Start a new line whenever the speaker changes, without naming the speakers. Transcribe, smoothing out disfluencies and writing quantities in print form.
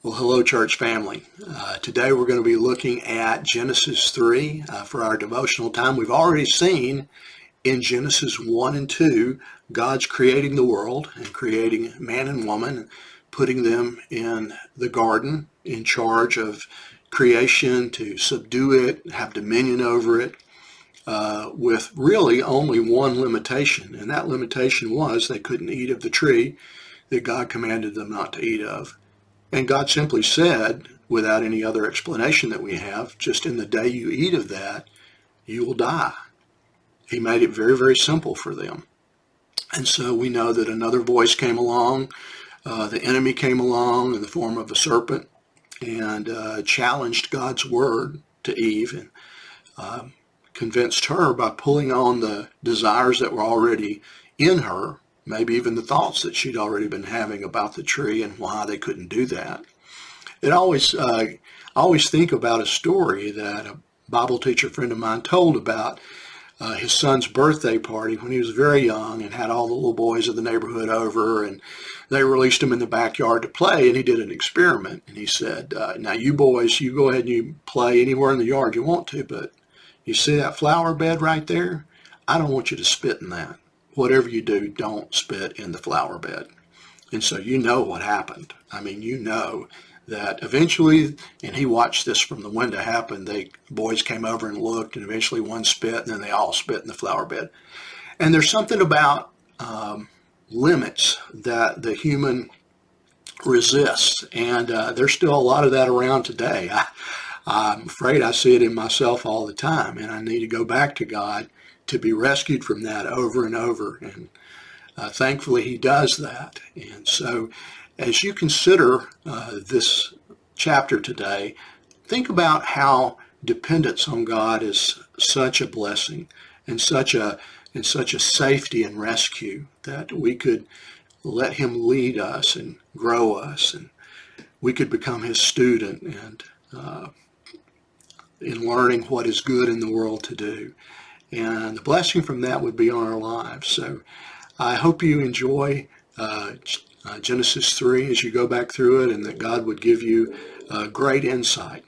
Well, hello, church family. Today we're going to be looking at Genesis 3 for our devotional time. We've already seen in Genesis 1 and 2, God's creating the world and creating man and woman, putting them in the garden in charge of creation to subdue it, have dominion over it, with really only one limitation. And that limitation was they couldn't eat of the tree that God commanded them not to eat of. And God simply said, without any other explanation that we have, just in the day you eat of that, you will die. He made it very, very simple for them. And so we know that another voice came along, the enemy came along in the form of a serpent and challenged God's word to Eve and convinced her by pulling on the desires that were already in her, maybe even the thoughts that she'd already been having about the tree and why they couldn't do that. I always think about a story that a Bible teacher friend of mine told about his son's birthday party when he was very young and had all the little boys of the neighborhood over, and they released him in the backyard to play, and he did an experiment. And he said, now you boys, you go ahead and you play anywhere in the yard you want to, but you see that flower bed right there? I don't want you to spit in that. Whatever you do, don't spit in the flower bed. And so you know what happened. I mean, you know that eventually, and he watched this from the window happen, the boys came over and looked, and eventually one spit, and then they all spit in the flower bed. And there's something about limits that the human resists, and there's still a lot of that around today. I'm afraid I see it in myself all the time, and I need to go back to God to be rescued from that over and over. And thankfully he does that. And so as you consider this chapter today, think about how dependence on God is such a blessing and such a safety and rescue that we could let him lead us and grow us, and we could become his student and in learning what is good in the world to do. And the blessing from that would be on our lives. So I hope you enjoy Genesis 3 as you go back through it, and that God would give you great insight